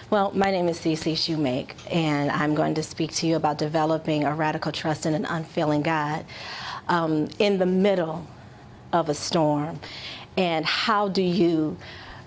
Well, my name is Shumake, and I'm going to speak to you about developing a radical trust in an unfailing God in the middle of a storm. And how do you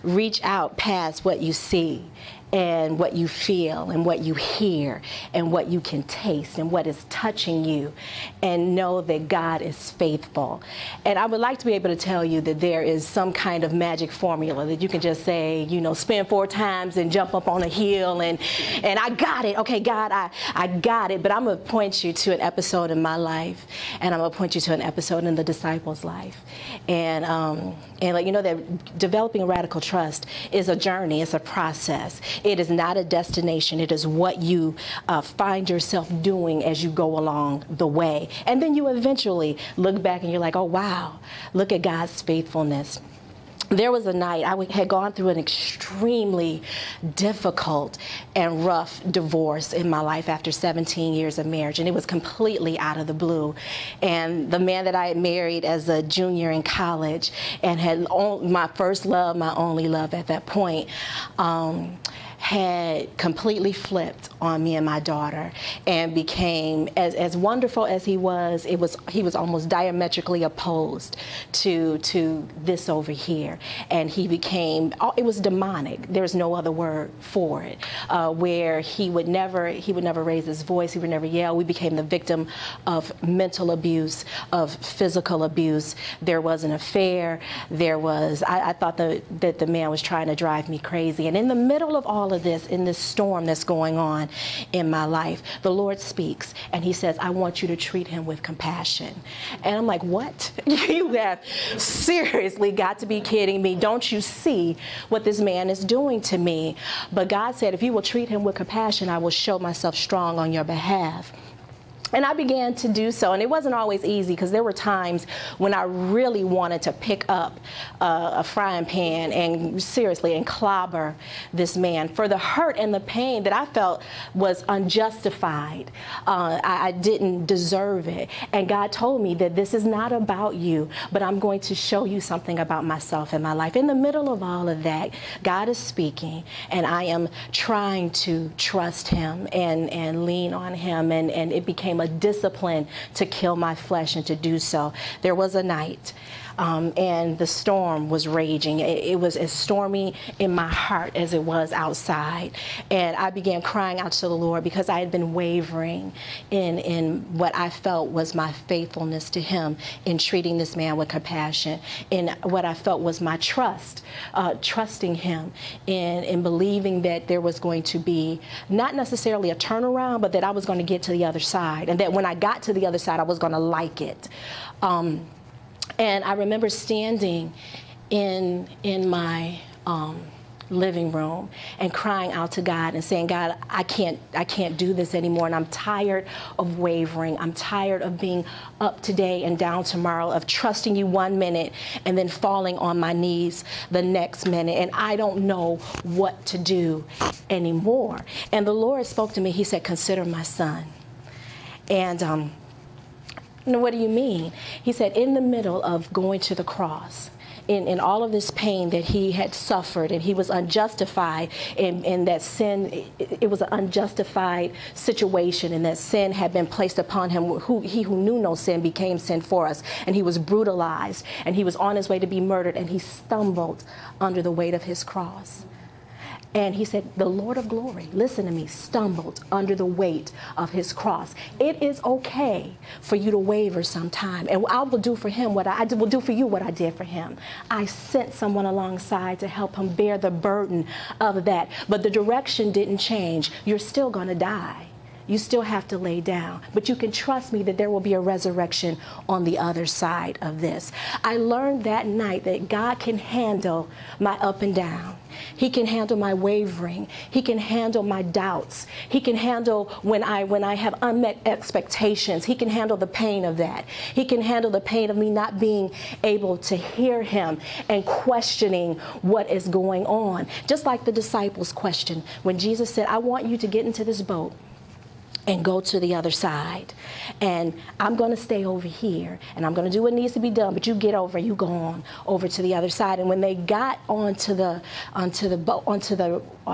reach out past what you see and what you feel and what you hear and what you can taste and what is touching you, and know that God is faithful. And I would like to be able to tell you that there is some kind of magic formula that you can just say, you know, spin 4 times and jump up on a hill and I got it. Okay, God, I got it. But I'm going to point you to an episode in my life, and I'm going to point you to an episode in the disciples' life. And like, you know, that developing a radical trust is a journey. It's a process. It is not a destination. It is what you find yourself doing as you go along the way. And then you eventually look back and you're like, oh, wow, look at God's faithfulness. There was a night I had gone through an extremely difficult and rough divorce in my life after 17 years of marriage, and it was completely out of the blue. And the man that I had married as a junior in college and had my first love, my only love at that point, had completely flipped on me and my daughter, and became, as wonderful as he was almost diametrically opposed to this over here. And he became, it was demonic. There's no other word for it. Where he would never raise his voice. He would never yell. We became the victim of mental abuse, of physical abuse. There was an affair. There was, I thought that the man was trying to drive me crazy. And in the middle of all of this, in this storm that's going on in my life, the Lord speaks and he says, I want you to treat him with compassion. And I'm like, what? You have seriously got to be kidding me. Don't you see what this man is doing to me? But God said, if you will treat him with compassion, I will show myself strong on your behalf. And I began to do so, and it wasn't always easy, because there were times when I really wanted to pick up a frying pan and seriously and clobber this man for the hurt and the pain that I felt was unjustified. I didn't deserve it. And God told me that this is not about you, but I'm going to show you something about myself and my life. In the middle of all of that, God is speaking, and I am trying to trust him and lean on him, and it became a discipline to kill my flesh and to do so. There was a night and the storm was raging. It was as stormy in my heart as it was outside. And I began crying out to the Lord because I had been wavering in what I felt was my faithfulness to him, in treating this man with compassion, in what I felt was my trust, trusting him, in believing that there was going to be not necessarily a turnaround, but that I was going to get to the other side, and that when I got to the other side, I was going to like it. And I remember standing in my living room and crying out to God and saying, God, I can't do this anymore, and I'm tired of wavering. I'm tired of being up today and down tomorrow, of trusting you one minute and then falling on my knees the next minute, and I don't know what to do anymore. And the Lord spoke to me. He said, consider my son. And what do you mean? He said, in the middle of going to the cross, in all of this pain that he had suffered, and he was unjustified in that sin, it was an unjustified situation, and that sin had been placed upon him. He who knew no sin became sin for us, and he was brutalized, and he was on his way to be murdered, and he stumbled under the weight of his cross. And he said, the Lord of glory, listen to me, stumbled under the weight of his cross. It is okay for you to waver sometime. And I will do for him what I will do for you what I did for him. I sent someone alongside to help him bear the burden of that. But the direction didn't change. You're still going to die. You still have to lay down, but you can trust me that there will be a resurrection on the other side of this. I learned that night that God can handle my up and down. He can handle my wavering. He can handle my doubts. He can handle when I have unmet expectations. He can handle the pain of that. He can handle the pain of me not being able to hear him and questioning what is going on. Just like the disciples questioned when Jesus said, I want you to get into this boat and go to the other side. And I'm going to stay over here, and I'm going to do what needs to be done, but you get over, you go on over to the other side. And when they got onto the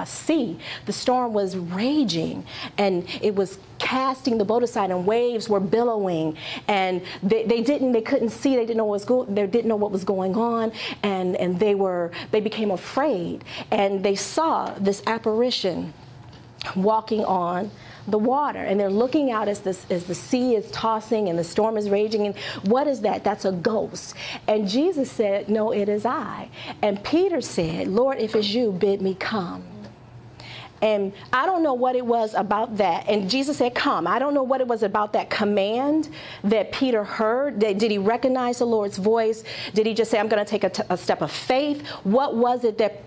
sea, the storm was raging, and it was casting the boat aside, and waves were billowing, and they couldn't see, they didn't know what was going on, and they became afraid, and they saw this apparition walking on the water, and they're looking out as the sea is tossing and the storm is raging, and what is that? That's a ghost. And Jesus said, no, it is I. And Peter said, Lord, if it's you, bid me come. And I don't know what it was about that. And Jesus said, come. I don't know what it was about that command that Peter heard. Did he recognize the Lord's voice? Did he just say, I'm going to take a step of faith? What was it that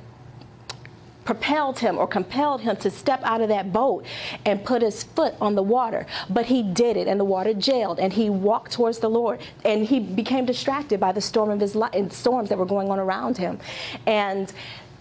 propelled him or compelled him to step out of that boat and put his foot on the water? But he did it, and the water jailed, and he walked towards the Lord, and he became distracted by the storm of his life and storms that were going on around him. And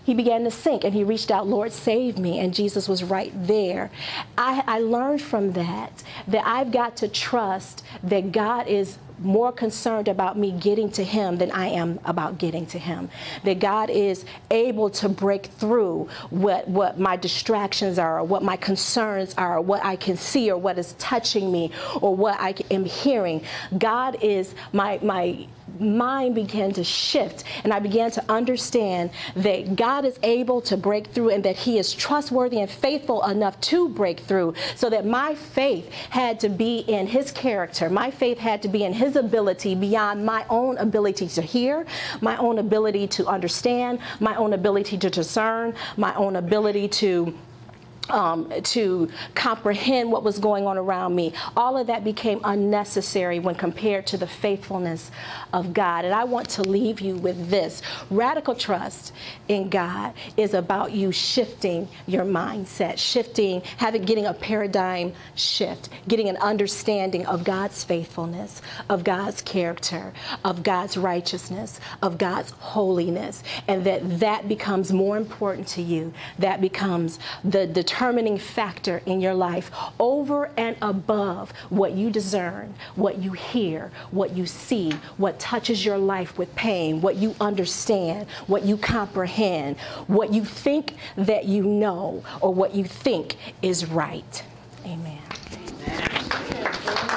he began to sink, and he reached out, Lord, save me, and Jesus was right there. I learned from that I've got to trust that God is more concerned about me getting to him than I am about getting to him. That God is able to break through what my distractions are, or what my concerns are, or what I can see, or what is touching me, or what I am hearing. God is, my mind began to shift, and I began to understand that God is able to break through, and that he is trustworthy and faithful enough to break through, so that my faith had to be in his character. My faith had to be in his ability beyond my own ability to hear, my own ability to understand, my own ability to discern, my own ability to comprehend what was going on around me. All of that became unnecessary when compared to the faithfulness of God. And I want to leave you with this. Radical trust in God is about you shifting your mindset, getting a paradigm shift, getting an understanding of God's faithfulness, of God's character, of God's righteousness, of God's holiness, and that becomes more important to you. That becomes the determining factor in your life over and above what you discern, what you hear, what you see, what touches your life with pain, what you understand, what you comprehend, what you think that you know, or what you think is right. Amen. Amen.